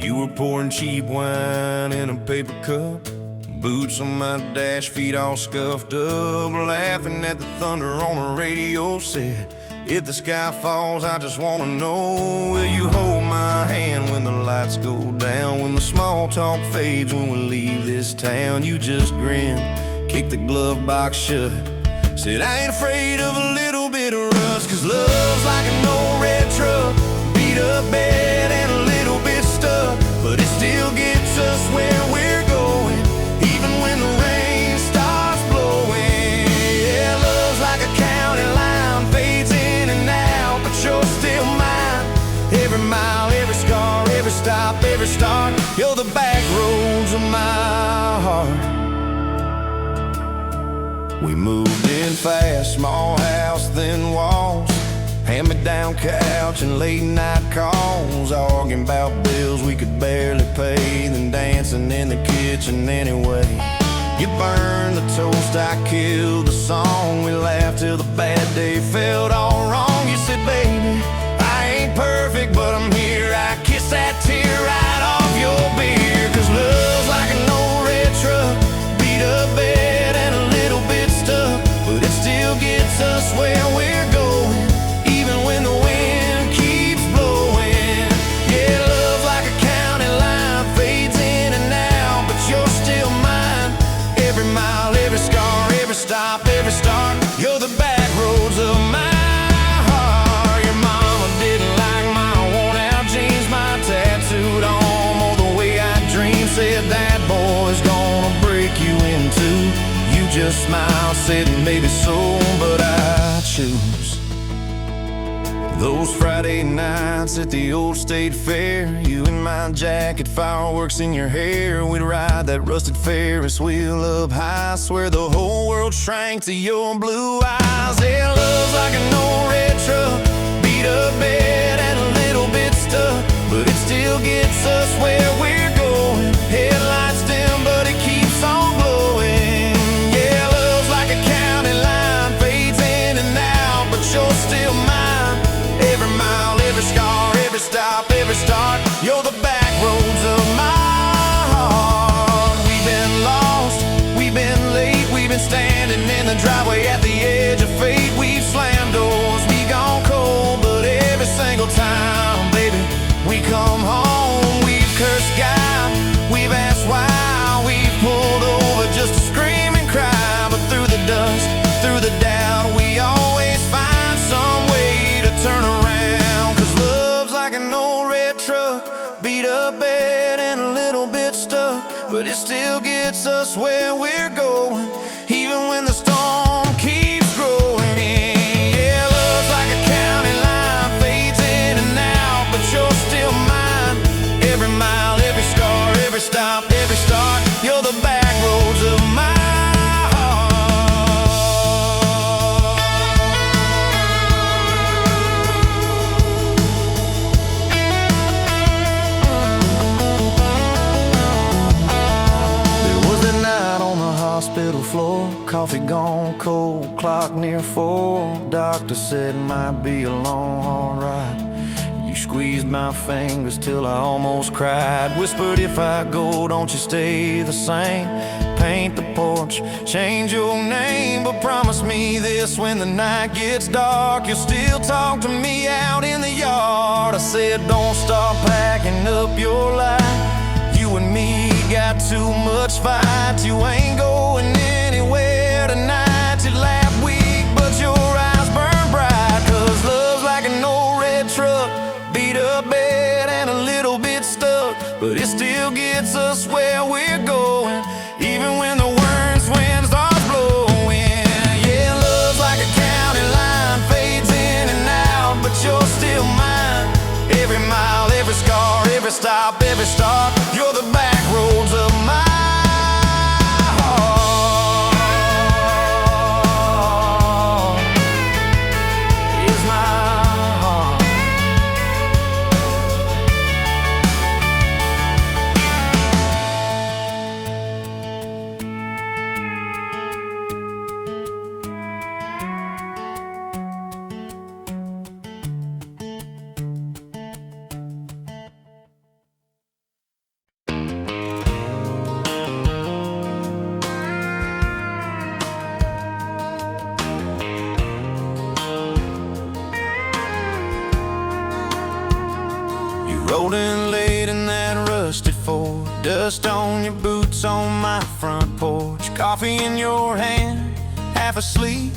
You were pouring cheap wine in a paper cup, boots on my dash, feet all scuffed up, laughing at the thunder on the radio set. If the sky falls, I just wanna know, will you hold my hand when the lights go down, when the small talk fades, when we leave this town? You just grin, kick the glove box shut, said I ain't afraid of a little bit of rust, 'cause love's like an old red truck, beat up bed and a little bit stuck, but it still gets us where we're going, even when the rain starts blowing. Yeah, love's like a county line, fades in and out, but you're still mine. Every mile, every scar, every stop, every start, you're the back roads of my heart. We moved in fast, small house, thin walls, hand-me-down couch and late-night calls, arguing about bills we could barely pay, then dancing in the kitchen anyway. You burned the toast, I killed the song, we laughed till the bad day felt all wrong. You said, baby, I ain't perfect, but I'm here. I kissed that tear right off your beer, 'cause love's like an old red truck, beat up bed and a little bit stuck, but it still gets us where we're going, even when the wind keeps blowing. Yeah, love's like a county line, fades in and out, but you're still mine. Every mile, every scar, every stop, every start, you're the back roads of my heart. Your mama didn't like my worn-out jeans, my tattooed arm, or the way I dream, said that boy's gonna break you in two. You just smiled, said maybe so, but I choose those Friday nights at the old state fair, you in my jacket, fireworks in your hair. We'd ride that rusted Ferris wheel up high, swear the whole world shrank to your blue eyes. Yeah, love's like an old red truck, beat up bed and a little bit stuck, but it still gets us where we're going. Headlights dim, but it keeps on glowing. Yeah, love's like a county line, fades in and out, but you're still mine. Every mile, every scar, every stop, every start, you're the back roads of my heart. We've been lost, we've been late, we've been standing in the driveway at the edge of fate. We've slammed doors, we gone cold, but every single time, baby, we come home. We've cursed God, we've asked why, we've pulled over just to scream and cry, but through the dust, through the doubt, we always find some way to turn around. 'Cause love's like an old red truck, beat up bed and a little bit stuck, but it still gets us where we're going, even when the storm keeps growing. Yeah, love's like a county line, fades in and out, but you're still mine. Every mile, every scar, every stop, every start, you're the back roads of my hospital floor, coffee gone cold, clock near 4. Doctor said might be a long, hard ride. You squeezed my fingers till I almost cried. Whispered, if I go, don't you stay the same. Paint the porch, change your name, but promise me this, when the night gets dark, you'll still talk to me out in the yard. I said, don't stop packing up your life. You and me got too much fight. You ain't going anywhere tonight. You laugh weak, but your eyes burn bright. 'Cause love's like an old red truck, beat up bed and a little bit stuck, but it still gets us where we're going, even when the worst wind starts blowing. Yeah, love's like a county line, fades in and out, but you're still mine. Every mile, every scar, every stop, every start, you're the back roads of my Dust on your boots on my front porch, coffee in your hand, half asleep.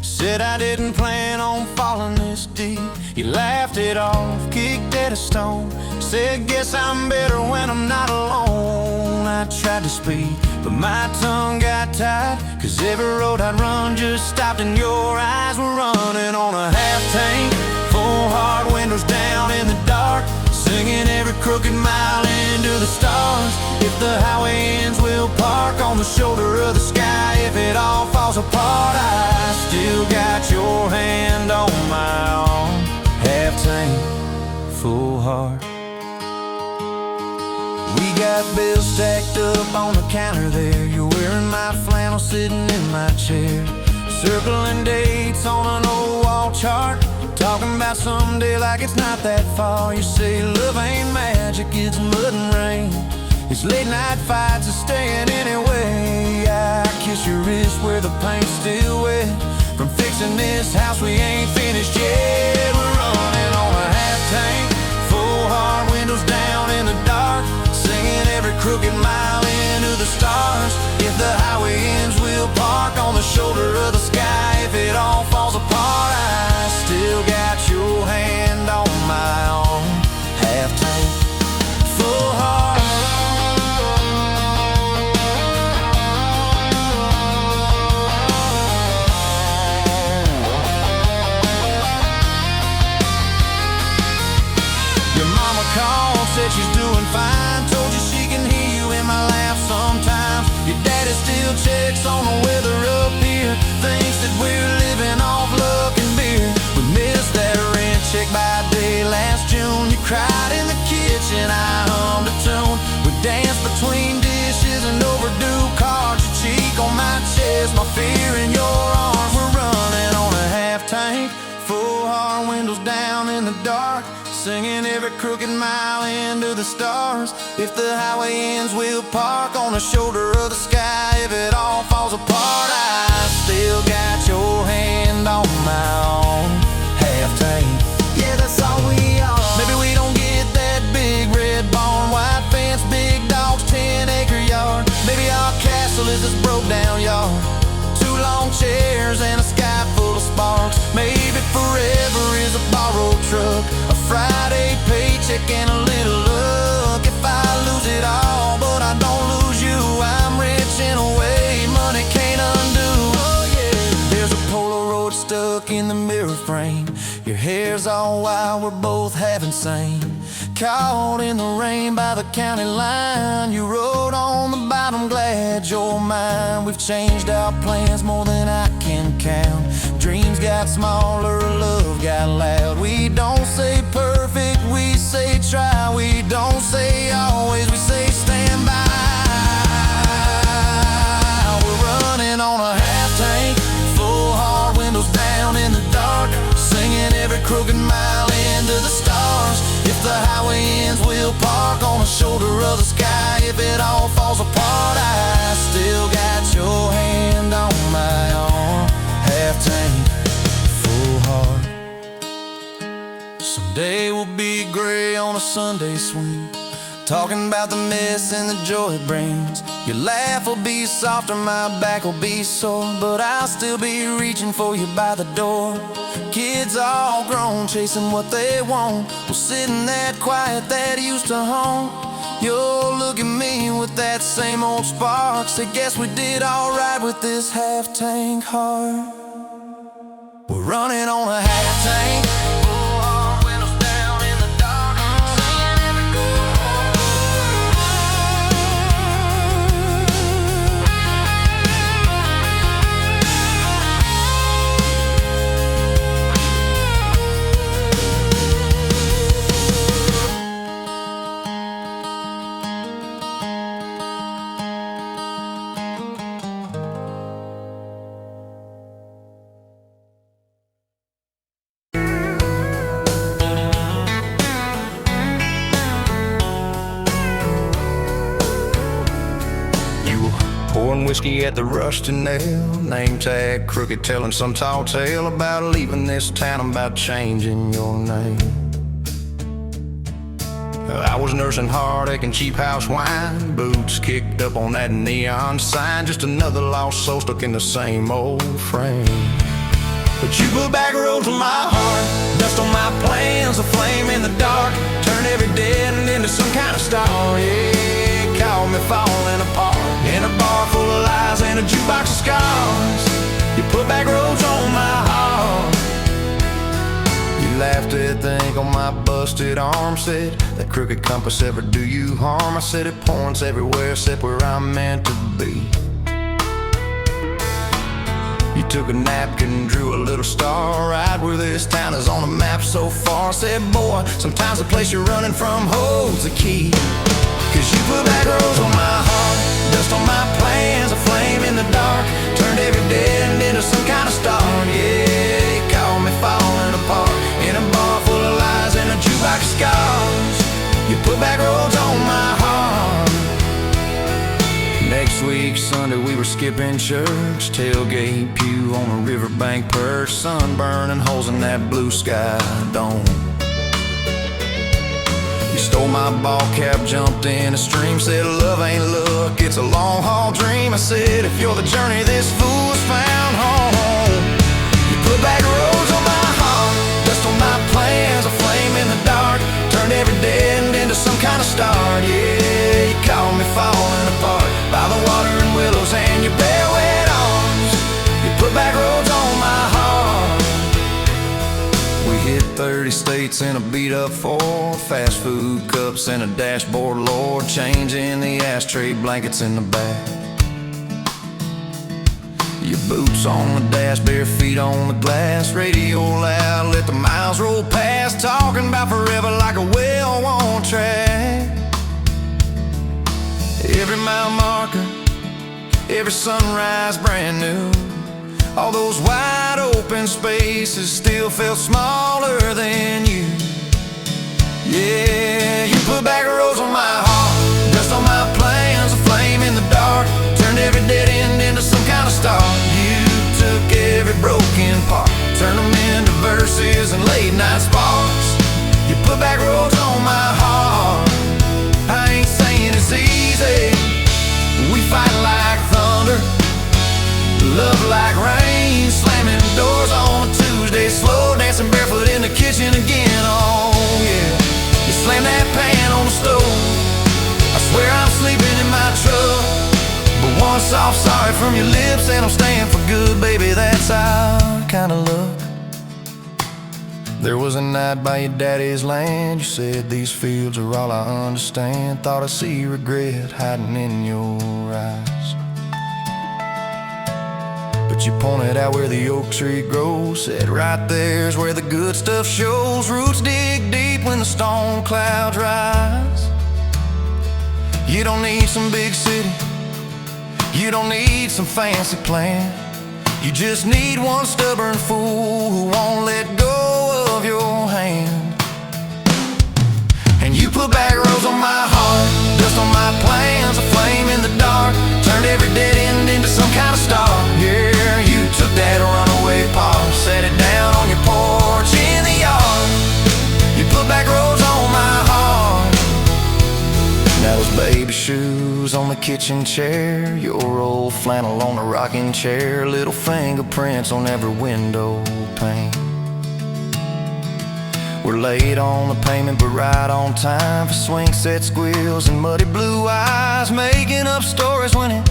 Said I didn't plan on falling this deep. You laughed it off, kicked at a stone. Said, guess I'm better when I'm not alone. I tried to speak, but my tongue got tied, 'cause every road I'd run just stopped and your eyes were running on a half tank, full hard, windows down in the dark, singing every crooked mile into the stars. If the highway ends, we'll park on the shoulder of the sky. If it all falls apart, I still got your hand on my arm. Half tank, full heart. We got bills stacked up on the counter there. You're wearing my flannel, sitting in my chair, circling dates on an old wall chart, talking about someday like it's not that far. You say love ain't magic, it's mud and rain. It's late night fights and staying anyway. I kiss your wrist where the paint's still wet from fixing this house we ain't finished yet. We're running on a half tank, full hard, windows down in the dark, singing every crooked mile into the stars. If the highway ends, we'll park on the shoulder of the sky. If it all falls apart, I still got your hand on my arm. Half tank, full heart. Your mama called, said she's doing fine, told you she can hear you in my laugh sometimes. Your daddy still checks on the weather up here, thinks that we're living off luck and beer. We missed that rent check by day last June. You cried in the kitchen, I hummed a tune. We danced between dishes and overdue cards. Your cheek on my chest, my fear in your arms. We're running on a half tank, full hard, windows down in the dark, singing every crooked mile into the stars. If the highway ends, we'll park on the shoulder of the sky. If it all falls apart, I still got your hand on my arm. Half tank, yeah, that's all we are. Maybe we don't get that big red barn, white fence, big dogs, 10-acre yard. Maybe our castle is this broke down yard, 2 long chairs and a sky full of sparks. Maybe forever is a borrowed truck, a Friday paycheck and a little luck. If I lose it all, but I don't lose you, I'm rich in a way money can't undo. Oh yeah, there's a Polaroid stuck in the mirror frame. Your hair's all wild, we're both half insane. Caught in the rain by the county line. You wrote on the bottom, glad you're mine. We've changed our plans more than I can count. Dreams got smaller, love got loud. We don't say perfect, we say try. We don't say always, we say stand by. We're running on a half tank, full hard, windows down in the dark, singing every crooked mile into the stars. If the highway ends, we'll park on the shoulder of the sky. If it all falls apart, I still got your hand on my arm. Half tank, full heart. Someday we'll be gray on a Sunday swing, talking about the mess and the joy it brings. Your laugh will be softer, my back will be sore, but I'll still be reaching for you by the door. Kids all grown, chasing what they want, we'll sit in that quiet that used to haunt. You'll look at me with that same old spark, say guess we did alright with this half tank heart. We're running on a half tank, full hard, windows down in the dark, singing every pouring whiskey at the rusty nail, name tag crooked, telling some tall tale about leaving this town, about changing your name. I was nursing heartache and cheap house wine, boots kicked up on that neon sign, just another lost soul stuck in the same old frame. But you put back roads on my heart, dust on my plans, a flame in the dark, turn every dead end into some kind of star. Yeah, call me falling apart, in a bar full of lies and a jukebox of scars. You put back roads on my heart. You laughed at the ink on my busted arm, said that crooked compass ever do you harm. I said it points everywhere except where I'm meant to be. You took a napkin and drew a little star right where this town is on the map so far. Said, boy, sometimes the place you're running from holds the key. Cause you put back roads on my heart, dust on my plans, a flame in the dark, turned every dead end into some kind of star. Yeah, you called me falling apart, in a bar full of lies and a jukebox of scars. You put back roads on my heart. Next week, Sunday, we were skipping church, tailgate pew on a riverbank perch, sun burning holes in that blue sky dome. You stole my ball cap, jumped in a stream, said love ain't luck, it's a long haul dream. I said if you're the journey, this fool's found home. You put back roads on my heart, dust on my plans, a flame in the dark, turned every dead end into some kind of star. Yeah, you called me falling apart by the water and willows and your bare wet arms. You put back roads on my heart. We hit 30 states in a beat up Ford, fast food cups and a dashboard, Lord, changing the ashtray blankets in the back. Your boots on the dash, bare feet on the glass, radio loud, let the miles roll past, talking about forever like a well-worn track. Every mile marker, every sunrise brand new, all those wide open spaces still felt smaller than you. Yeah, you put back roads on my heart, dust on my plans, a flame in the dark, turned every dead end into some kind of star. You took every broken part, turned them into verses and late night sparks. You put back roads on my heart. I ain't saying it's easy, we fight like thunder, love like rain, slamming doors on a Tuesday, slow dancing barefoot in the kitchen again. Oh yeah, you slam that pan on the stove, I swear I'm sleeping in my truck, but one soft sorry from your lips and I'm staying for good, baby, that's our kind of luck. There was a night by your daddy's land, you said these fields are all I understand, thought I see regret hiding in your eyes. But you pointed out where the oak tree grows, said right there's where the good stuff shows, roots dig deep when the storm clouds rise. You don't need some big city, you don't need some fancy plan, you just need one stubborn fool who won't let go of your hand. And you put back roads on my heart, dust on my plans, a flame in the dark, turned every dead end into some kind of star. Yeah, you took that runaway paw, set it down on your porch in the yard. You put back roads on my heart. Now those baby shoes on the kitchen chair, your old flannel on the rocking chair, little fingerprints on every window pane. We're late on the payment but right on time for swing set squeals and muddy blue eyes, making up stories when it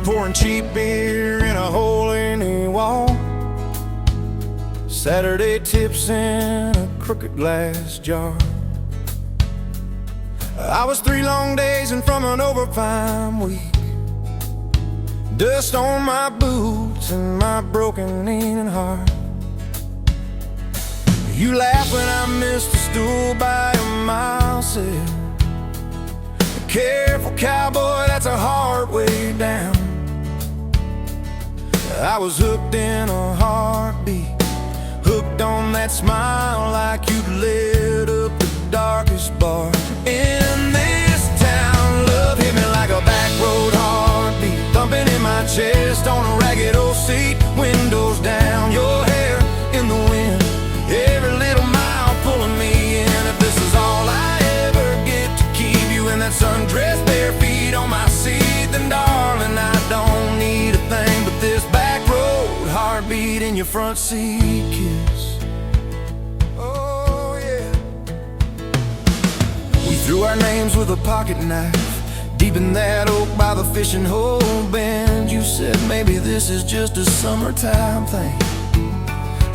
pouring cheap beer in a hole in the wall, Saturday tips in a crooked glass jar. I was 3 long days and from an overtime week, dust on my boots and my broken aching heart. You laughed when I missed a stool by a mile, said, careful cowboy, that's a hard way down. I was hooked in a heartbeat, hooked on that smile like you'd lit up the darkest bar in this town. Love hit me like a back road chest on a ragged old seat, windows down, your hair in the wind, every little mile pulling me in. If this is all I ever get to keep you in that sundress, bare feet on my seat, then darling, I don't need a thing but this back road heartbeat in your front seat kiss. Oh yeah. We threw our names with a pocket knife deep in that oak by the fishing hole bend. You said maybe this is just a summertime thing.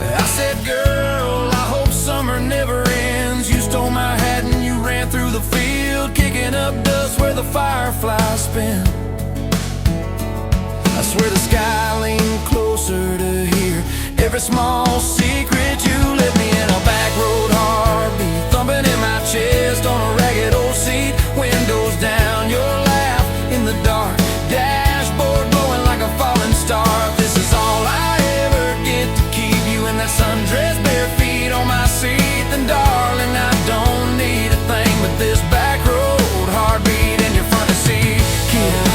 I said, girl, I hope summer never ends. You stole my hat and you ran through the field, kicking up dust where the fireflies spin. I swear the sky leaned closer to hear every small secret you let me in. A back road heartbeat thumping in my chest on a ragged old seat, windows down, your laugh in the dark, dashboard glowing like a falling star. If this is all I ever get to keep you in that sundress, bare feet on my seat, then darling, I don't need a thing but this back road heartbeat in your front seat kiss.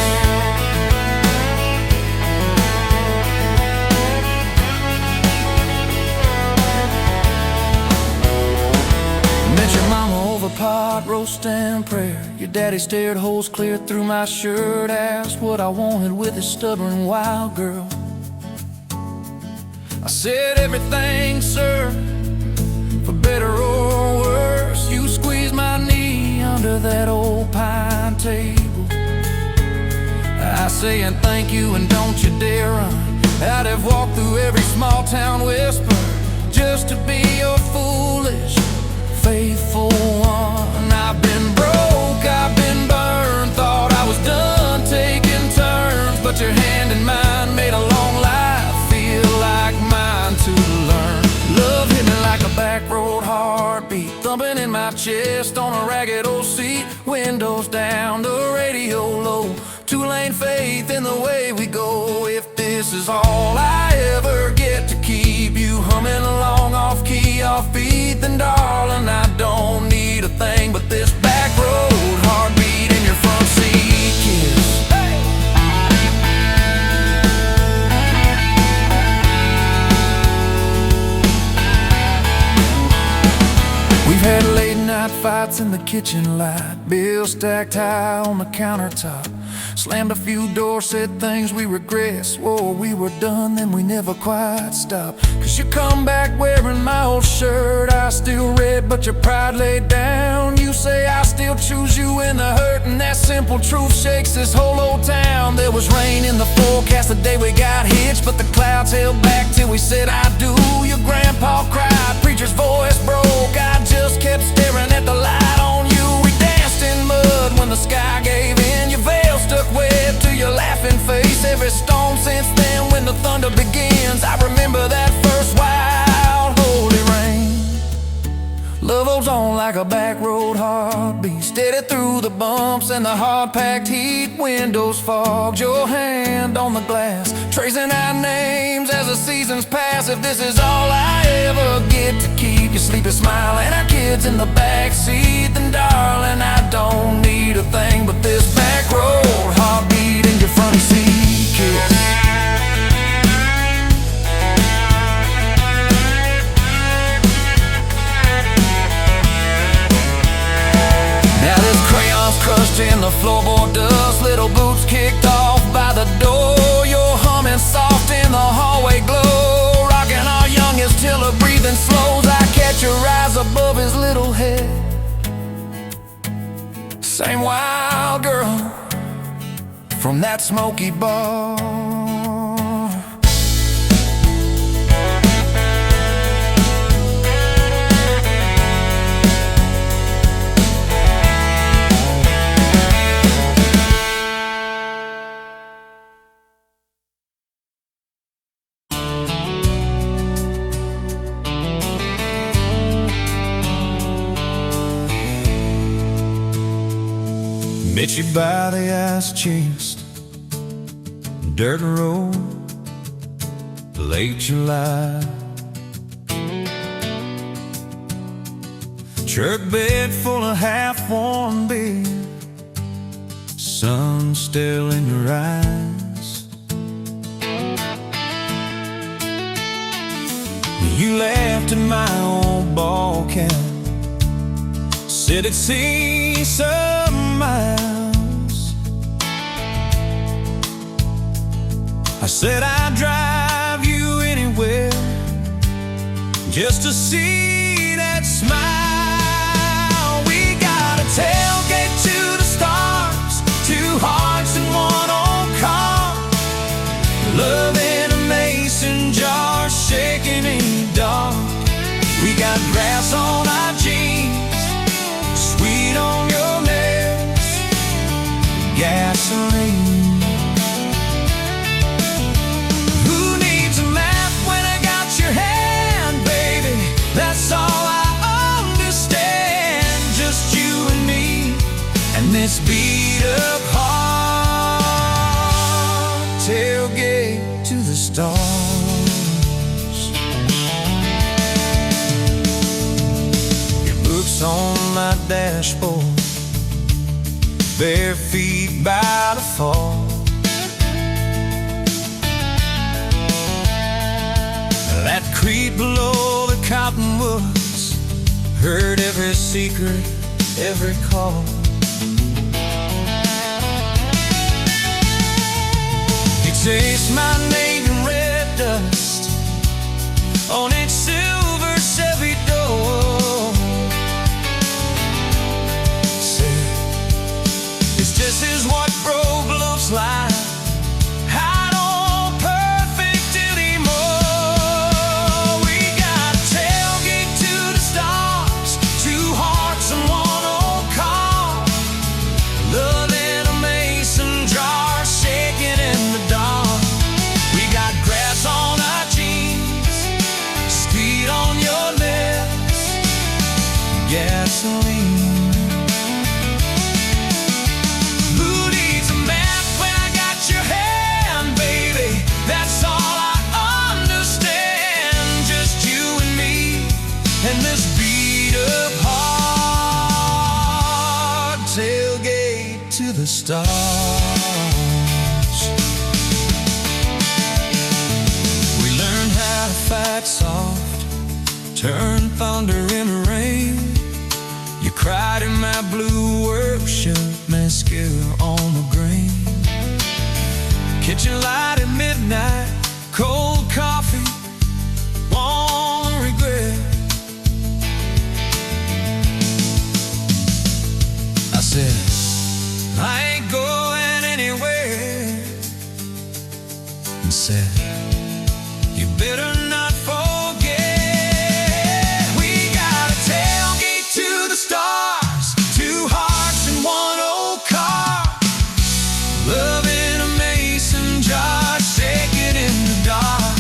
Met your mama over pot roast and prayer. Your daddy stared holes clear through my shirt, asked what I wanted with his stubborn wild girl. I said everything, sir, for better or worse. You squeezed my knee under that old pine table. I say and thank you and don't you dare run. I'd have walked through every small town whisper just to be your foolish, faithful one. I've been broke, I've been burned, thought I was done taking turns, but your hand in mine made a long life feel like mine to learn. Love hit me like a back road heartbeat thumping in my chest on a ragged old seat, windows down, the radio low, two-lane faith in the way we go. If this is all I ever get to keep you humming along off key, off beat, then darling, I don't need a thing but this back road heartbeat in your front seat kiss. Hey! We've had late night fights in the kitchen light, bills stacked high on the countertop, slammed a few doors, said things we regret, swore we were done, then we never quite stopped. Cause you come back wearing my old shirt, I still red but your pride laid down. You say I still choose you in the hurt, and that simple truth shakes this whole old town. There was rain in the forecast the day we got hitched, but the clouds held back till we said I do. Your grandpa cried, preacher's voice broke, I just kept staring at the light on you. We danced in mud when the sky gave in, your veil stuck wet to your laughing face. Every storm since then when the thunder begins, I remember that first wild holy rain. Love holds on like a back road heartbeat, steady through the bumps and the hard-packed heat. Windows fogged, your hand on the glass, tracing our names as the seasons pass. If this is all I ever get to keep you sleeping, smiling, our kids in the backseat, then darling, I don't need a thing but this back road heartbeat in your front seat kiss. Now this crayon's crushed in the floorboard dust, little boots kicked off by the door. You're humming soft in the hallway glow, rocking our youngest till her breathing slows. I catch your eyes above his little head, same wild girl from that smoky bar. Met you by the ice chest, dirt road, late July. Truck bed full of half-warm beer, sun still in your eyes. You laughed at my old ball cap, said it'd see some miles. I said I'd drive you anywhere just to see that smile. We got a tailgate to the stars, two hearts in one old car, love in a mason jar, shaking in the dark. We got grass on our jeans, sweet on your lips, gasoline. Who needs a map when I got your hand, baby? That's all I understand. Just you and me, and this beat up heart, tailgate to the stars. Your books on my dashboard, bare feet by the fall. That creek below the cottonwoods, heard every secret, every call. You taste my name in red dust on its silver Chevy door. Say, it's just as what broke looks like. I don't perfect anymore. We got a tailgate to the stars, two hearts and one old car, love in a mason jar, shaking in the dark. We got grass on our jeans, speed on your lips, gasoline. Who needs a map when I got your hand, baby? That's all I understand. Just you and me, and this beat up heart, tailgate to the stars. We learned how to fight soft, turn thunder into rain. You cried in my blue work shirt, mascara on the grain. Kitchen light at midnight, cold coffee, won't regret. I said, I ain't going anywhere. And said, you better not forget. We got a tailgate to the stars, two hearts in one old car, love in a mason jar, shaking in the dark.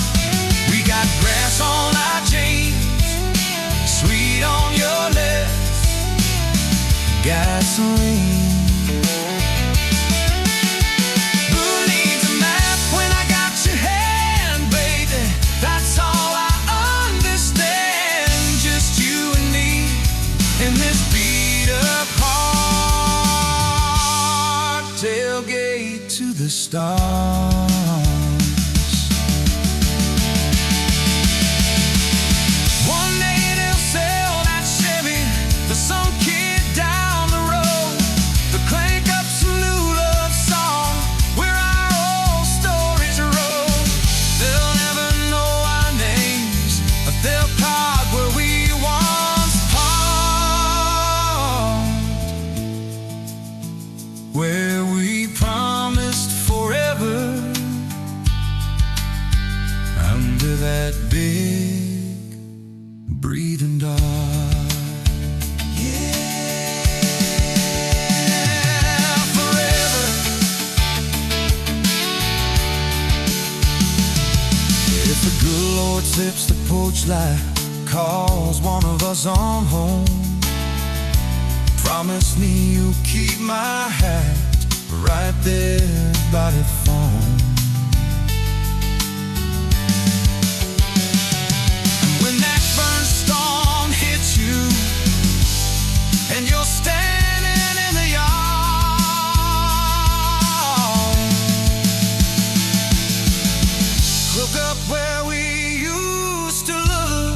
We got grass on our jeans, sweet on your lips, gasoline. Who needs a map when I got your hand, baby? That's all I understand. Just you and me, in this beat up heart, tailgate to the stars. One day they'll sell that Chevy to some kid down the road. They'll crank up some new love song where our old stories roll. They'll never know our names, but they'll park where we once parked, where we promised forever under that big breathing dog. Yeah, forever. If the good Lord sips the porch light, calls one of us on home, promise me you'll keep my hat right there by the phone. And when that burn storm hits you and you're standing in the yard, look up where we used to look.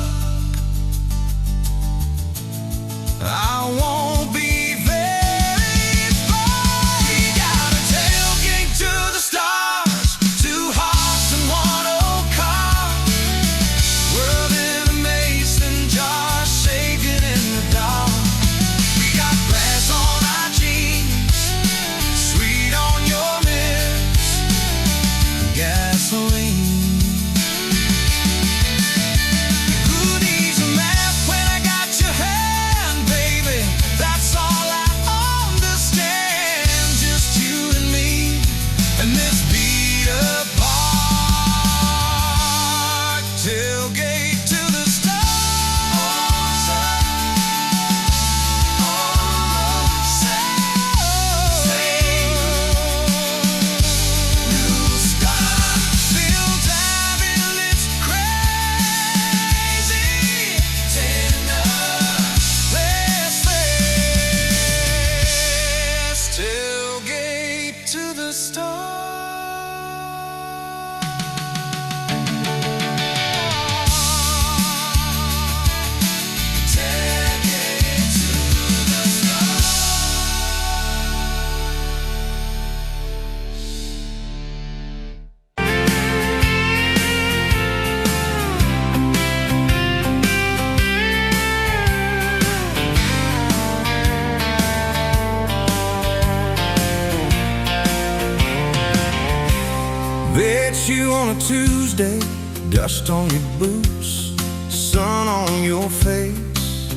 Met you on a Tuesday, dust on your boots, sun on your face.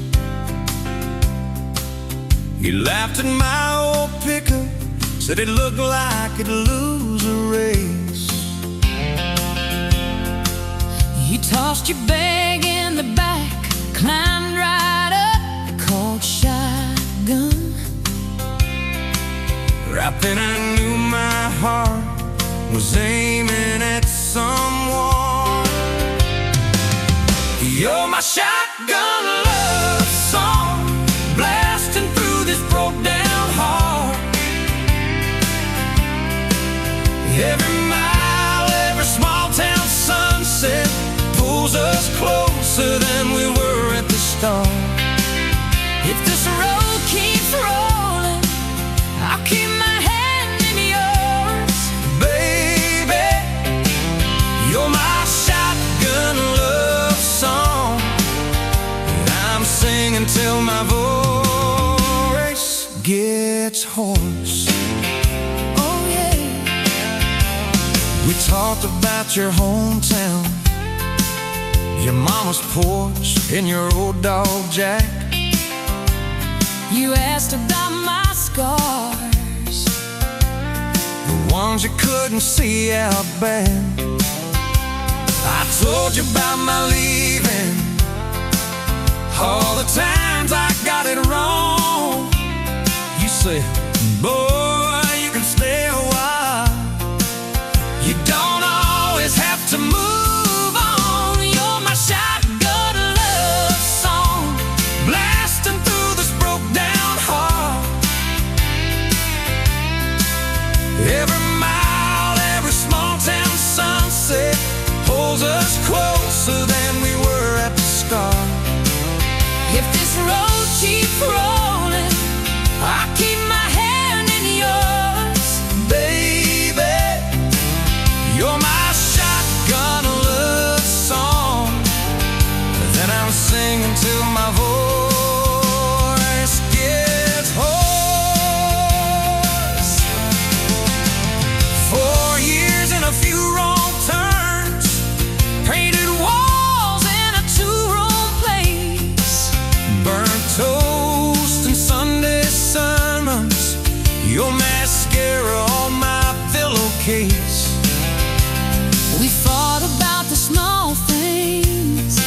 You laughed at my old pickup, said it looked like it'd lose a race. You tossed your bag in the back, climbed right up, called shotgun. Right then I knew my heart was aiming at someone. You're my shotgun love song, blasting through this broke down heart. Every mile, every small town sunset pulls us closer than we were at the start. If this road keeps rolling, I'll keep my hand in yours. Baby, you're my shotgun love song, and I'm singing till my voice gets hoarse. Oh yeah. We talked about your hometown, your mama's porch, and your old dog Jack. You asked about my scars, the ones you couldn't see out back. I told you about my leaving, all the times I got it wrong. You said, boy, you can stay a while, you don't always have to move on. You're my shotgun love song, blasting through this broke down heart. Every mile, every small town sunset pulls us closer than we were at the start. if this road keeps rolling, I'll keep my hand in yours. Baby, you're my shotgun love song that I'm singing till my voice gets hoarse. 4 years and a few wrong turns, painted walls in a two-room place, burnt toast and Sunday sermons, your mascara on my pillowcase. We fought about the small things,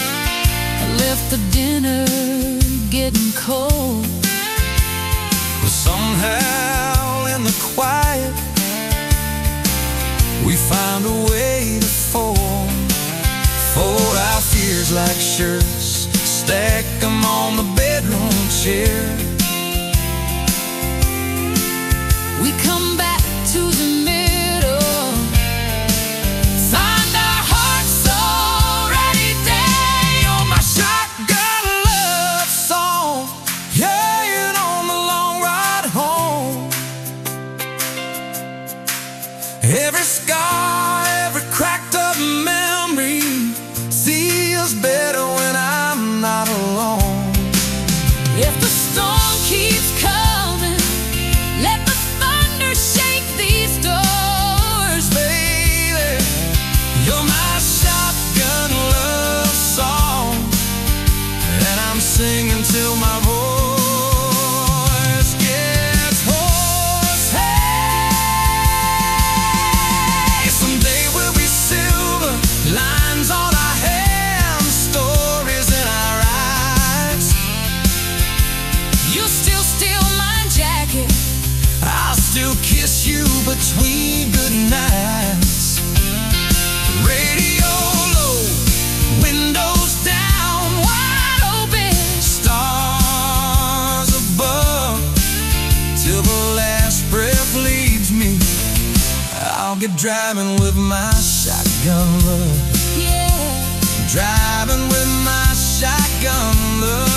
I left the dinner getting cold. But somehow in the quiet we found a way to fold our fears like shirts, stack them on the bedroom chair. We come back to the middle, find our hearts already dead. You're my shotgun love song, yeah, on the long ride home. Every scar, every cracked up memory feels better when I'm not alone. If the storm keeps coming, let the thunder shake these doors. Baby, you're my shotgun love song, and I'm singing till my voice gets hoarse. Hey, someday we'll be silver, lines on our hands, stories in our eyes. You still steal my jacket, I'll still kiss you between good nights. Radio low, windows down, wide open. stars above, till the last breath leaves me. I'll get driving with my shotgun love, Yeah, driving with my shotgun love.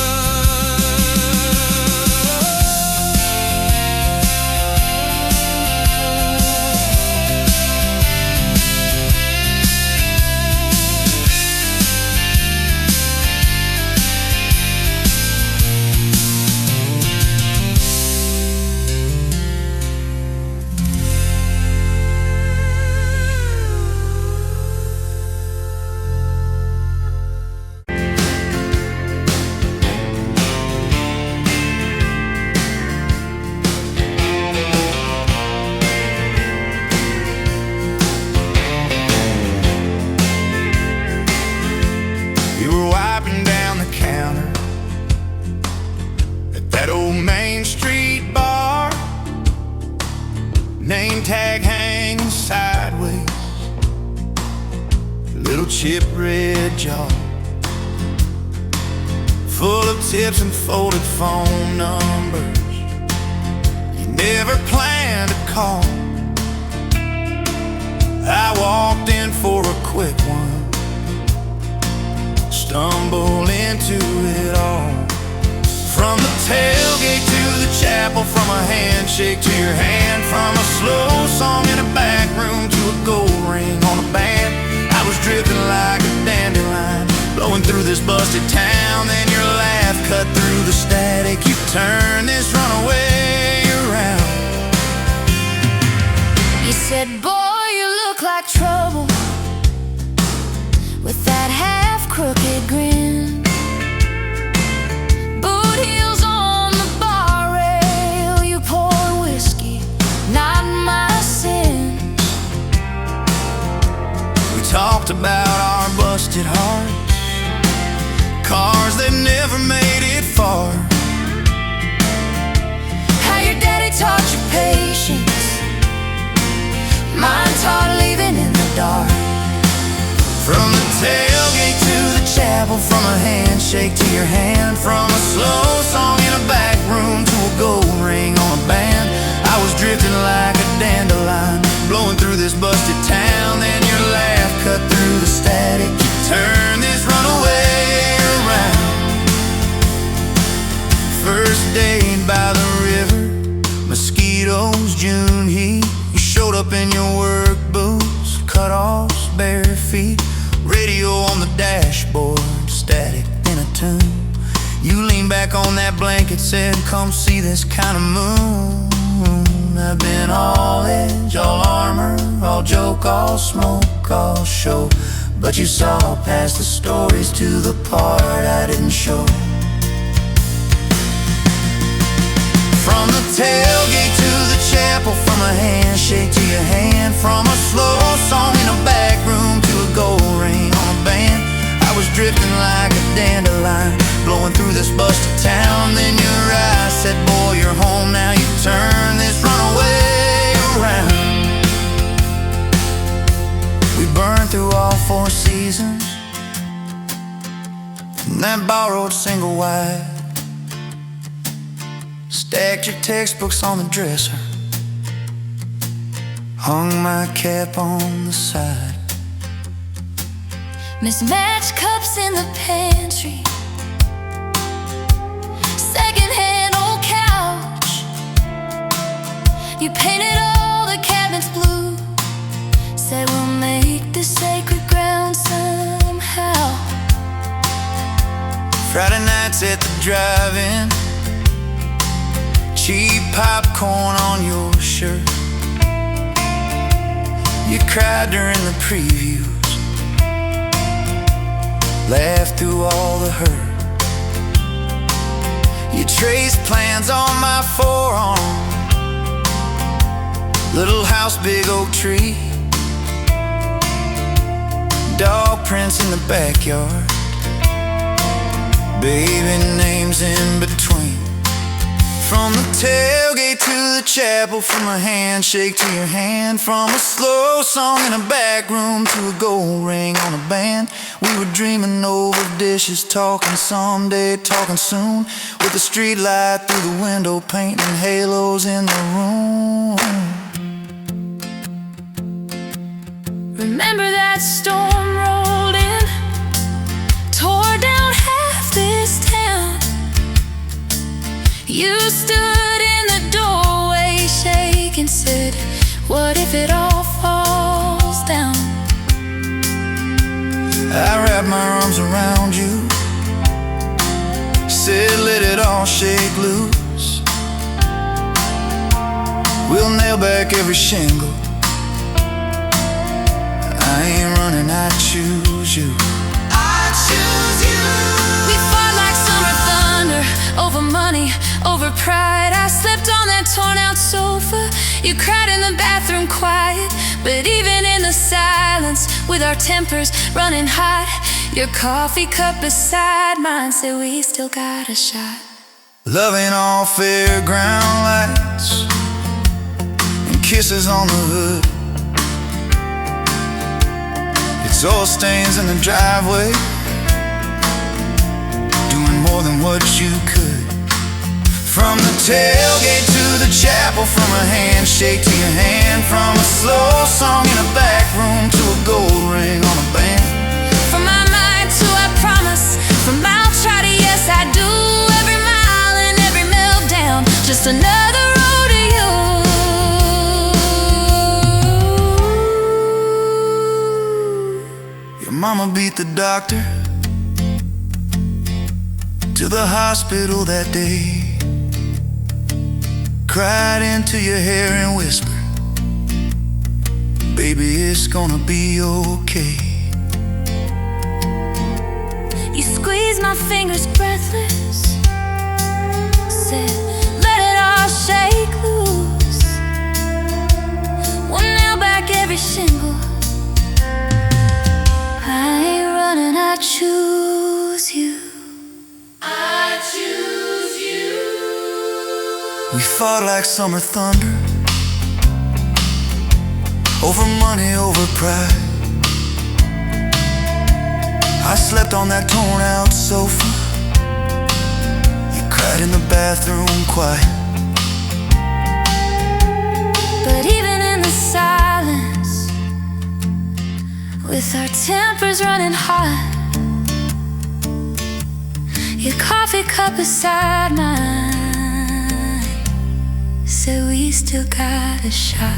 chip red jaw, full of tips and folded phone numbers you never planned to call. I walked in for a quick one, stumbled into it all. From the tailgate to the chapel, from a handshake to your hand, from a slow song in a back room to a gold ring on a band. I was drifting like a dandelion, blowing through this busted town. Then your laugh cut through the static. You turned this runaway around. You said, boy, you look like trouble, with that half-crooked grin. Boot heels on the bar rail, you poured whiskey, not my sin. We talked about our busted hearts, cars that never made it far, How your daddy taught you patience, mine taught leaving in the dark. from the tailgate to the chapel, from a handshake to your hand, from a slow song in a back room to a gold ring on a band. I was drifting like a dandelion, blowing through this busted town. Then your laugh cut through the static. You turned this runaway around. First date by the river, mosquitoes, June heat. You showed up in your work boots, cut-offs, bare feet, radio on the dashboard, static in a tune. You leaned back on that blanket, said, come see this kind of moon. I've been all edge, all armor, all joke, all smoke, all show, but you saw past the stories to the part I didn't show. From the tailgate to the chapel, from a handshake to your hand, from a slow song in a back room to a gold ring on a band. I was drifting like a dandelion, blowing through this busted town. Then your eyes said, boy, you're home now. You turn this runaway around. We burned through all 4 seasons in that borrowed single wide. Stacked your textbooks on the dresser, hung my cap on the side. Mismatched cups in the pantry, secondhand old couch. You painted all the cabinets blue, said we'll make this sacred ground somehow. Friday nights at the drive-in, cheap popcorn on your shirt. You cried during the previews, laughed through all the hurt. You traced plans on my forearm, little house, big oak tree, dog prints in the backyard, baby names in between. From the tailgate to the chapel, from a handshake to your hand, from a slow song in a back room to a gold ring on a band. We were dreaming over dishes, talking someday, talking soon, with the street light through the window, painting halos in the room. Remember that storm rolled in, tore down half this town. You stood in the doorway, shaking, said, what if it all falls down? I wrapped my arms around you, said let it all shake loose. We'll nail back every shingle, I ain't running, I choose you. I choose you. We fought like summer thunder, over money, over pride. I slept on that torn out sofa, you cried in the bathroom quiet. But even in the silence, with our tempers running hot, your coffee cup beside mine said we still got a shot. Loving all fairground lights and kisses on the hood. It's Soil stains in the driveway, doing more than what you could. From the tailgate to the chapel, from a handshake to your hand, from a slow song in a back room to a gold ring on a band. From my mind to I promise, from I'll try to yes I do, every mile and every meltdown, just another rodeo. Your mama beat the doctor to the hospital that day, cried into your hair and whispered, baby, it's gonna be okay. You squeezed my fingers breathless, said, let it all shake loose. We'll nail back every shingle. I ain't running, I choose you. I choose you. We fought like summer thunder, over money, over pride. I slept on that torn out sofa, you cried in the bathroom quiet. But even in the silence, with our tempers running hot, your coffee cup beside mine said we still got a shot.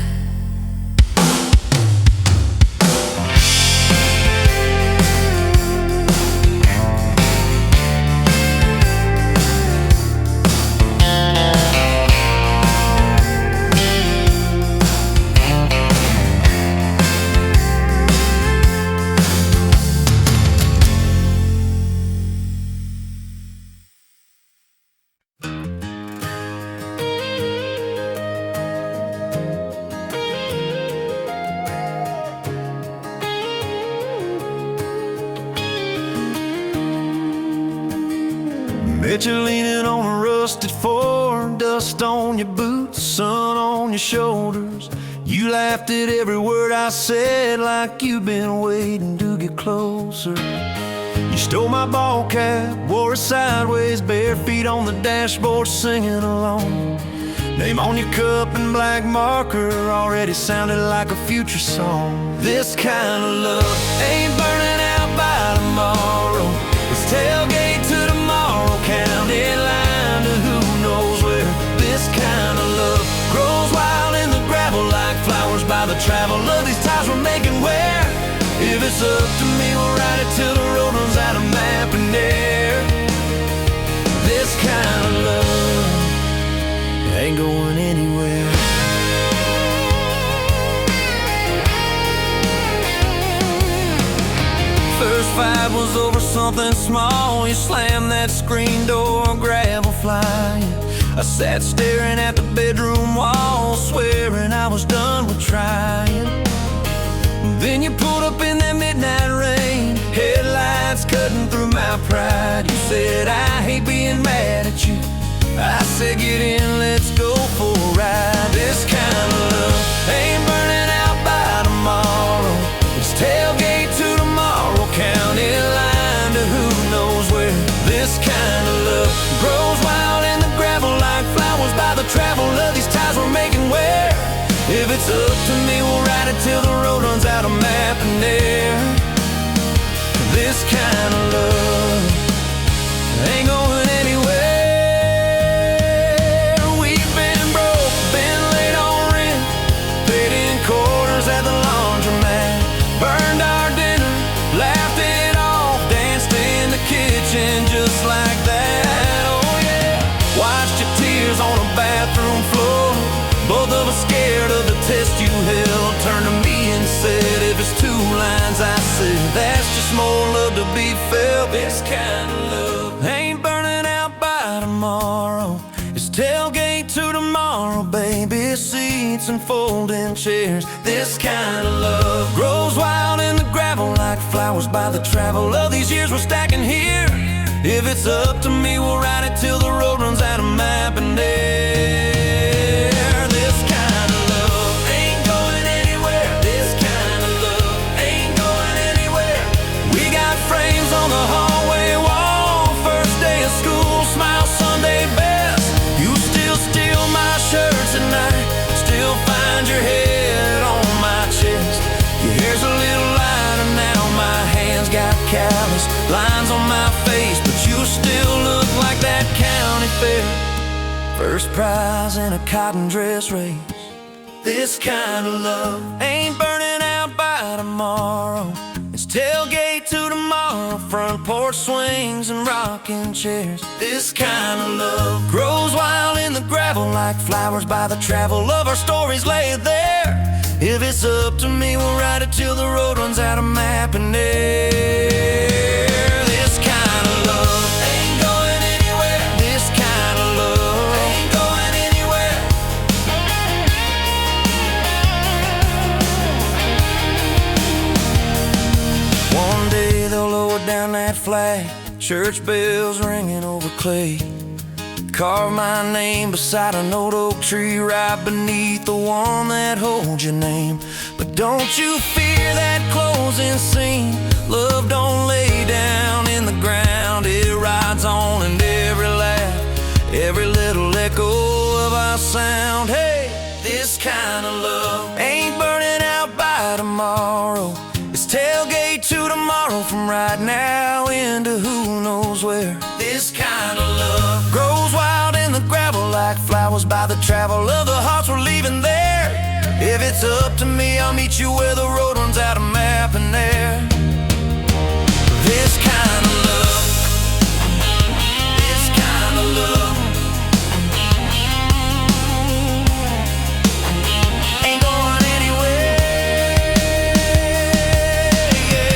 Bet you're leaning on a rusted Ford, dust on your boots, sun on your shoulders. You laughed at every word I said like you've been waiting to get closer. You stole my ball cap, wore it sideways, bare feet on the dashboard singing along. Name on your cup in black marker already sounded like a future song. This kind of love ain't burning out by tomorrow. It's tailgate to tomorrow, county line to who knows where. This kind of love grows wild in the gravel like flowers by the travel of these ties we're making where. If it's up to me, we'll ride it till the road runs out of map and air. This kind of love ain't going anywhere. First fight was over something small. You slammed that screen door, gravel flying. I sat staring at the bedroom wall, swearing I was done with trying. Then you pulled up in that midnight rain, headlights cutting through my pride. You said, I hate being mad at you. I said, get in, let's go for a ride. This kind of love ain't burning out by tomorrow. It's tailgate to tomorrow, county line to who knows where. This kind of love grows wild in the gravel like flowers by the travel of these ties we're making where. If it's up to me, we'll ride it till the road runs out of map and air. This kind of love ain't going anywhere. We've been broke, been late on rent, paid in quarters at the laundromat, burned our dinner, laughed it off, danced in the kitchen just like that. Oh yeah, watched your tears on a bathroom floor. Both of us scared of the test you held. Turned to me and said, if it's two lines I said, that's just more love to be felt. This kind of love ain't burning out by tomorrow. It's tailgate to tomorrow, baby seats and folding chairs. This kind of love grows wild in the gravel like flowers by the travel of these years we're stacking here. If it's up to me, we'll ride it till the road runs out of map and air. This kind of love ain't going anywhere. This kind of love ain't going anywhere. callous lines on my face, but you still look like that county fair first prize in a cotton dress race. This kind of love ain't burning out by tomorrow. It's tailgate to tomorrow, front porch swings and rocking chairs. This kind of love grows wild in the gravel like flowers by the travel of our stories laid there. If it's up to me, we'll ride it till the road runs out of map and air. This kind of love ain't going anywhere. This kind of love ain't going anywhere. One day they'll lower down that flag, church bells ringing over clay. Carve my name beside an old oak tree right beneath the one that holds your name. But don't you fear that closing scene. Love don't lay down in the ground. It rides on in every laugh, every little echo of our sound. Hey, this kind of love ain't burning out by tomorrow. It's tailgate to tomorrow, from right now into who knows where. This kind of love grows wild in the gravel like flowers by the travel of the hearts we're leaving there. If it's up to me, I'll meet you where the road runs out of map and air. This kind of love, this kind of love ain't going anywhere, yeah.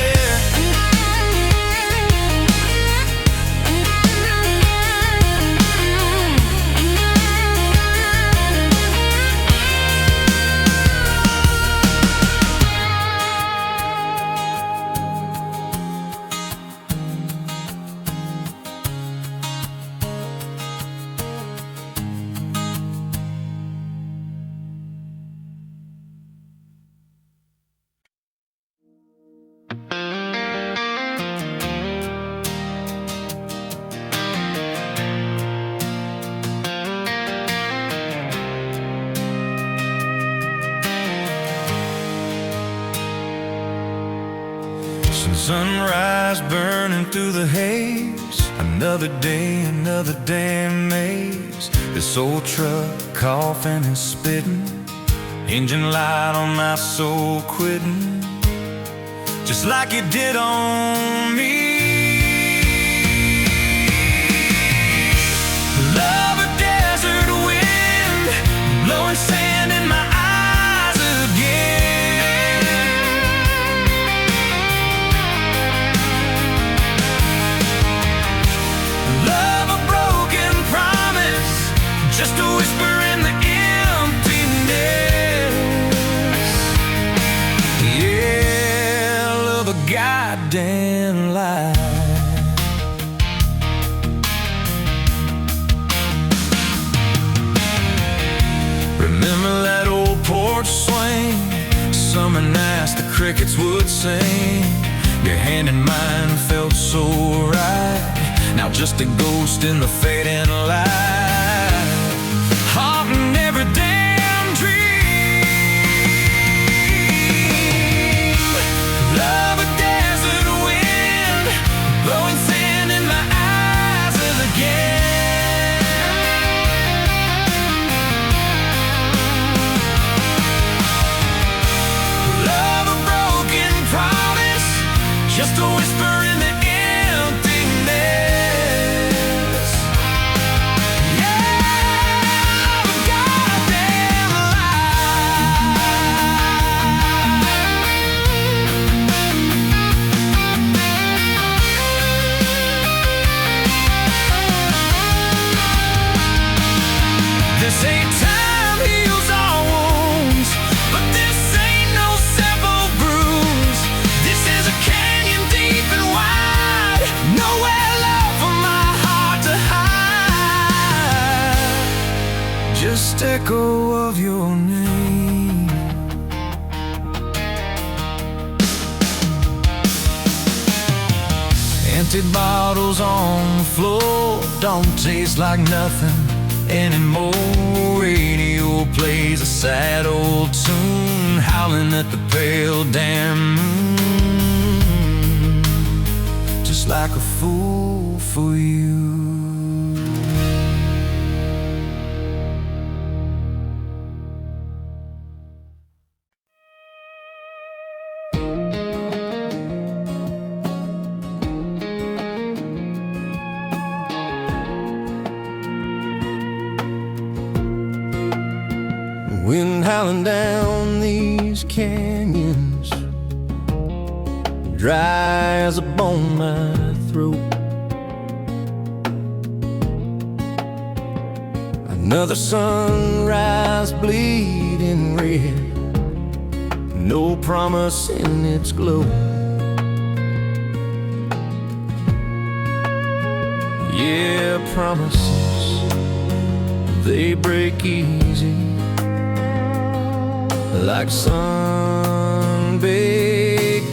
Sunrise burning through the haze. Another day, another damn maze. This old truck coughing and spitting. Engine light on my soul quitting, just like it did on me. Love a desert wind, blowing sand in my eyes again. Love a broken promise, just a whisper in the emptiness. Yeah, love a goddamn lie. Remember that old porch swing? Summer nights the crickets would sing. Your hand in mine felt so right. Now just a ghost in the fading light, haunting every damn dream. Love a desert wind, blowing sand in my eyes again. Love a broken promise, just a whisper in the emptiness. Yeah, love a goddamn lie. This ain't time heals all wounds, but this ain't no simple bruise. This is a canyon deep and wide, nowhere left for my heart to hide. Just echo of your name. Empty bottles on the floor don't taste like nothing anymore. Radio plays a sad old tune, howling at the pale damn moon. like a fool for you. Wind howling down these canyons, dry as a bone my throat. Another sunrise bleeding red, no promise in its glow. Yeah, promises, they break easy, like sun-baked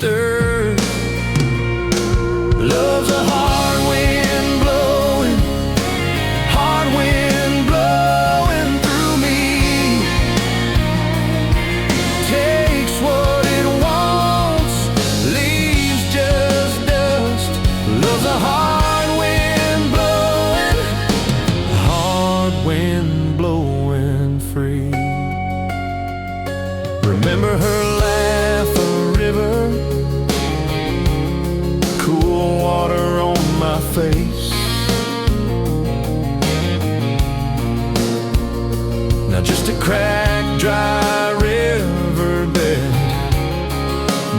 earth. Love's a hard wind blowing, hard wind blowing through me. Takes what it wants, leaves just dust. Love's a hard wind blowing free. Remember her laugh, a river, cool water on my face. Now just a cracked, dry riverbed,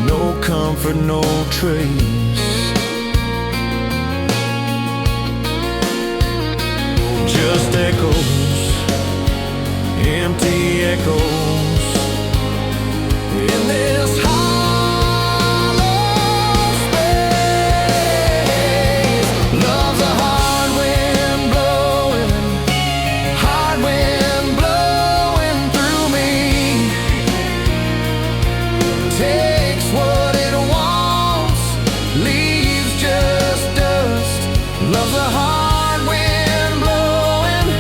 no comfort, no trace. Just echoes, empty echoes in this hollow space. Love's a hard wind blowing through me. Takes what it wants, leaves just dust. Love's a hard wind blowing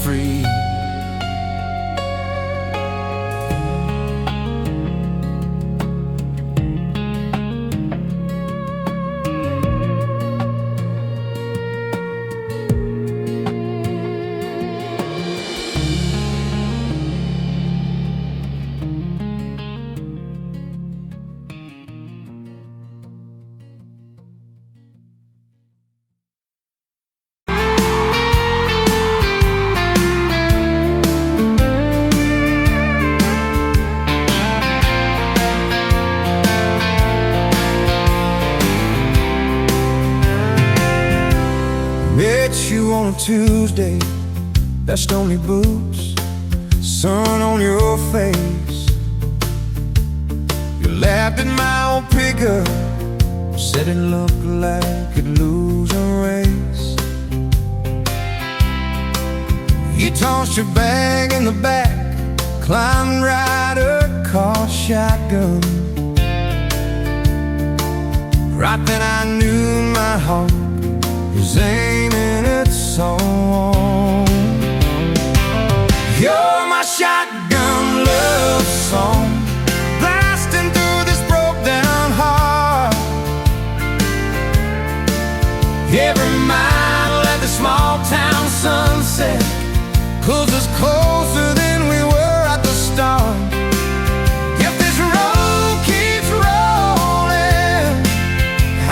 free. Met you on a Tuesday, best only boots, sun on your face. You laughed at my old pickup, said it looked like it'd lose a race. You tossed your bag in the back, climbed right a car shotgun. Right then I knew my heart was aiming at song. You're my shotgun love song, blasting through this broke down heart. Every mile at the small town sunset pulls us closer than we were at the start. If this road keeps rolling,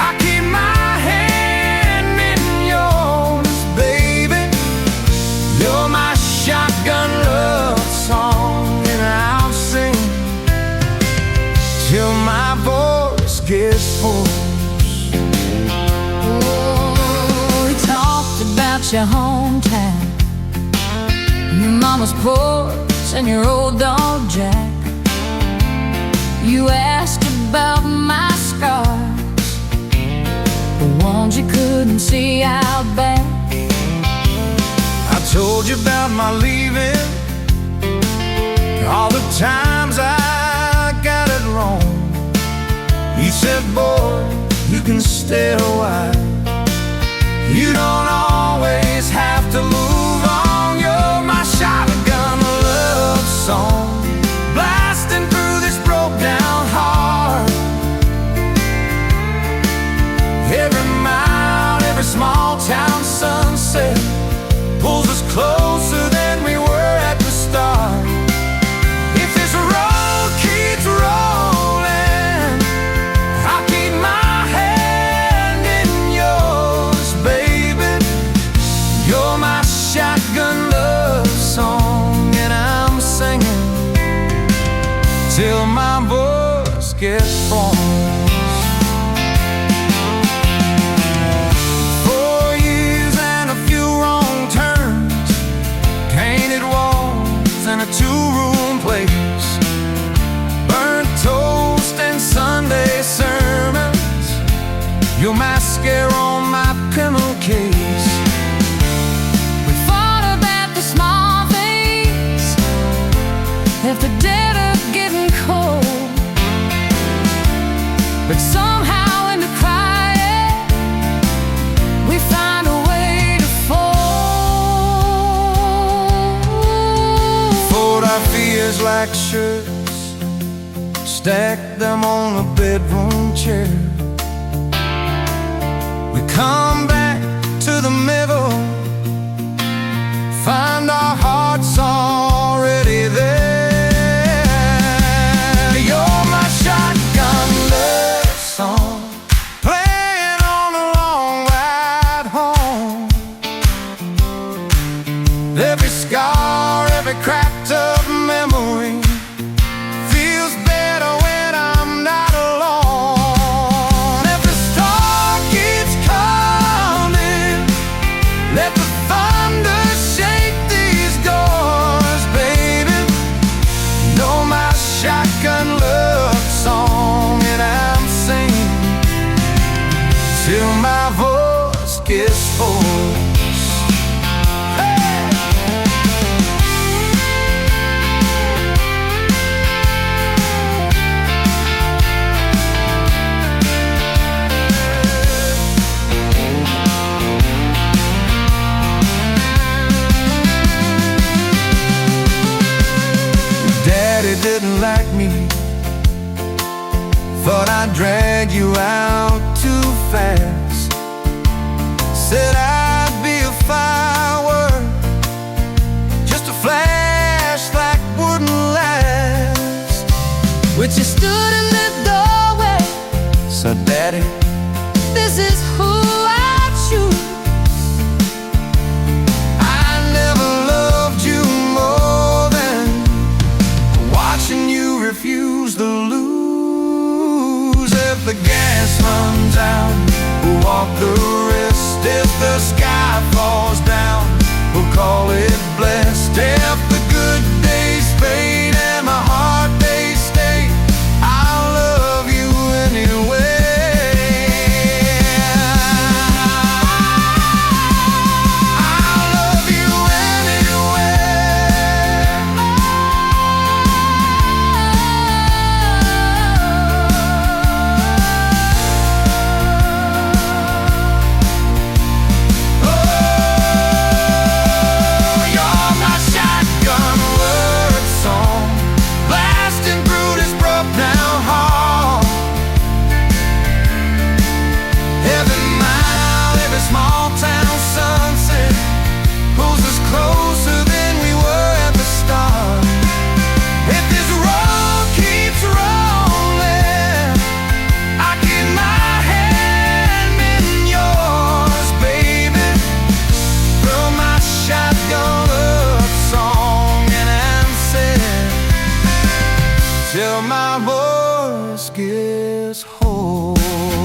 I keep my hand in yours, baby. You're my shotgun love song, and horse. Oh, he talked about your hometown, your mama's porch and your old dog Jack. You asked about my scars, the ones you couldn't see out back. I told you about my leaving, all the times I got it wrong. You said, boy, you can stay a while, you don't always have to move on. You're my shotgun love song, blasting through this broke down heart. Every mile, every small town sunset pulls us closer than we were at the start. If this road keeps rolling, I'll keep my hand in yours, baby. You're my shotgun love song, and I'm singing till my voice gets hoarse. 4 years and a few wrong turns, painted walls and a two-room place, burnt toast and Sunday sermons, your mascara on my pillowcase. We fought about the small things, left the dead of getting cold, but somehow in the quiet we find a way to fold. Fold our fears like shirts, stack them on a bedroom chair. We come back to the middle, find our hearts already there. You're my shotgun love song, playing on the long ride home. Every scar, every cracked up memory feels better when I'm not alone. If the star keeps coming, let the thunder shake these doors, baby. Know my shotgun love song, and I'm singing till my voice gets hoarse. Hey! Daddy didn't like me, thought I'd drag you out too fast. Said I'd be a firework, just a flash like wouldn't last. But you stood in the doorway, So Daddy, this is who I choose. I never loved you more than watching you refuse to lose. If the gas runs out, we'll walk the rest. If the sky falls down, we'll call it blessed. If the good days fade and my heart they stay, I'll love you anyway. I'll love you anyway. Oh, you're my shotgun word song, blasting through this broke down heart. Every mile, every small town sunset pulls us closer than we were at the start. If this road keeps rolling, I keep my hand in yours, baby. Throw my shotgun love song, and I'm singing till my voice gets hoarse.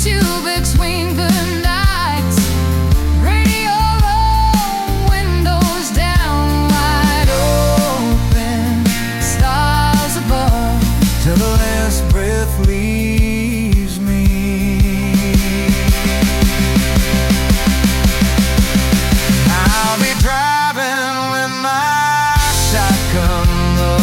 you between the nights. Radio low, windows down, wide open, stars above, till the last breath leaves me. I'll be driving with my shotgun love.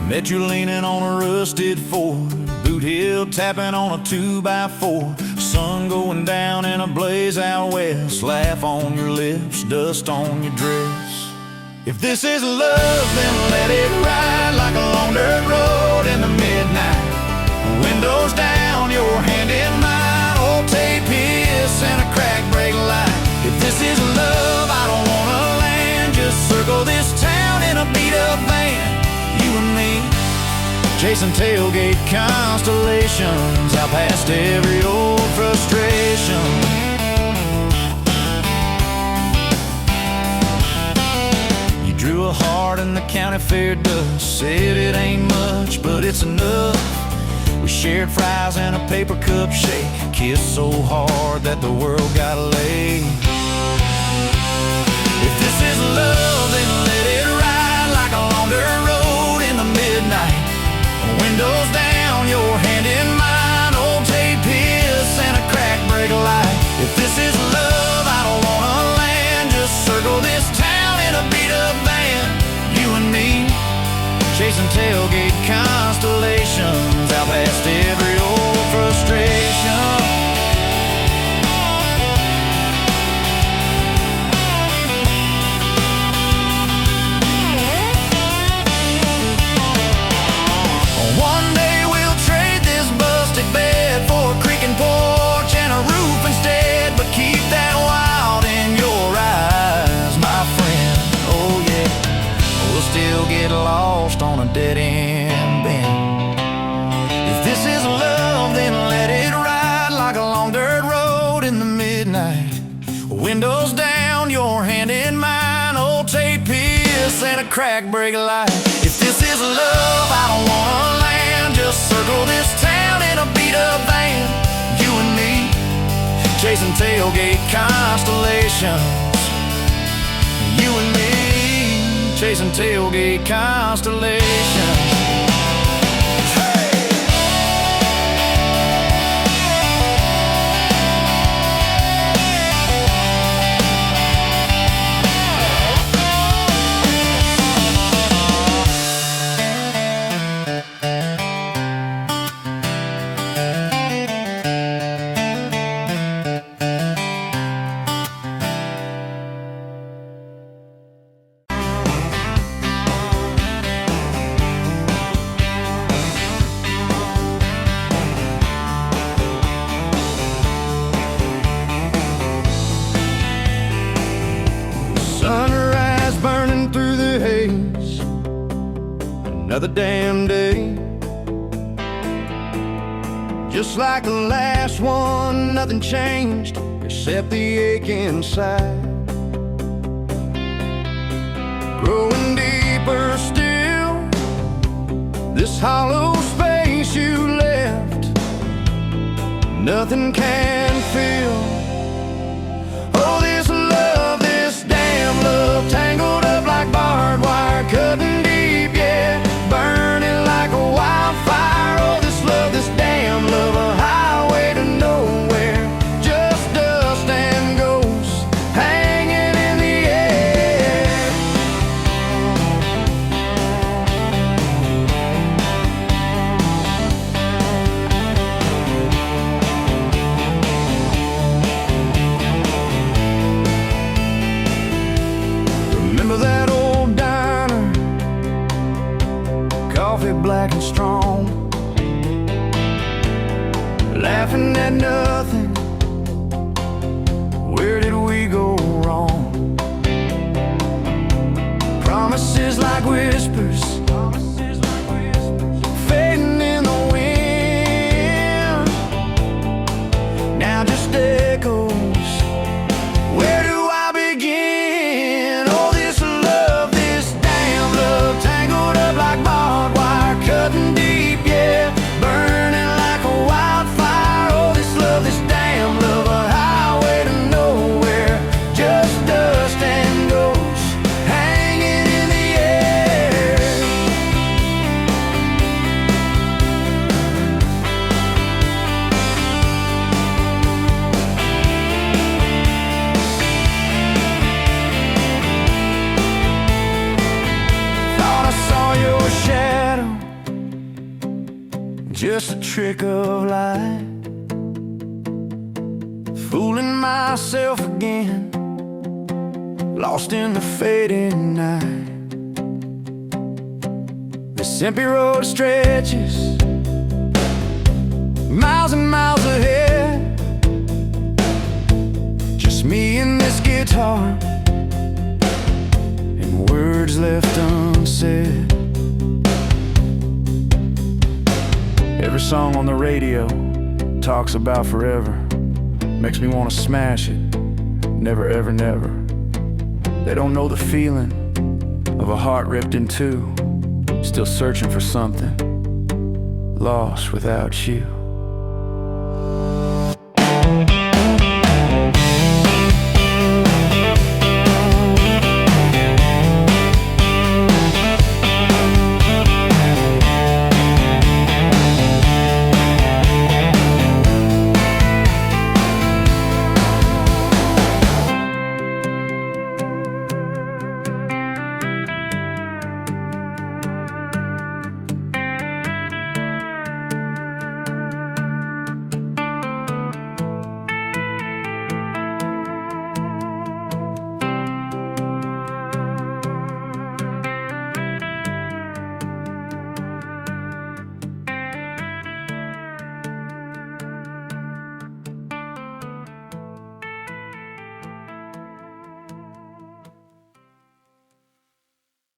Met you leaning on a rusted Ford, boot heel tapping on a 2x4. Sun going down in a blaze out west, laugh on your lips, dust on your dress. If this is love, then let it ride like a long dirt road in the midnight. Windows down, your hand in mine, old tape hiss and a crack brake light. If this is love, I don't wanna land, just circle this town in a beat up van. You and me, chasing tailgate constellations, out past every old frustration. You drew a heart in the county fair dust, said it ain't much, but it's enough. We shared fries and a paper cup shake, kissed so hard that the world got laid. If this is love, then let it ride like a long dirt road in the midnight. Windows down, your hand in mine, old tape hiss and a crack brake light. If this is love, I don't wanna land, just circle this town in a beat up van. You and me, chasing tailgate constellations, out past every old frustration. One day we'll trade this busted bed for a creaking porch and a roof instead, but keep that wild in your eyes, my friend. Oh yeah, we'll still get lost on a dead end bend. If this is love, then let it ride like a long dirt road in the midnight. Windows down, your hand in mine, old tape hiss and a crack brake light. If this is love, I don't wanna land, just circle this town in a beat up van. You and me, chasing tailgate constellations. You and me, chasing tailgate constellations. Another damn day, just like the last one, nothing changed except the ache inside. Growing deeper still, this hollow space you left, nothing can fill. Oh, this love, this damn love, tangled up like barbed wire, cutting deep, yeah, burning like a wildfire. Oh, this love, this damn love, a highway to nowhere, just dust and ghosts hanging in the air. Remember that old diner, coffee black and strong, laughing at nothing, Promises like whispers, fading in the wind. Now just echoes. Where do I begin? Oh, this love, this damn love, tangled up like barbed wire, cutting deep, yeah, burning like a wildfire. Oh, this love, this damn love, a highway to nowhere, just dust and ghosts hanging in the air. Thought I saw your shadow, just a trick of light, fooling myself again, lost in the fading night. This empty road stretches miles and miles ahead, just me and this guitar, and words left unsaid. Every song on the radio talks about forever, makes me want to smash it, never ever never. They don't know the feeling of a heart ripped in two, still searching for something, lost without you.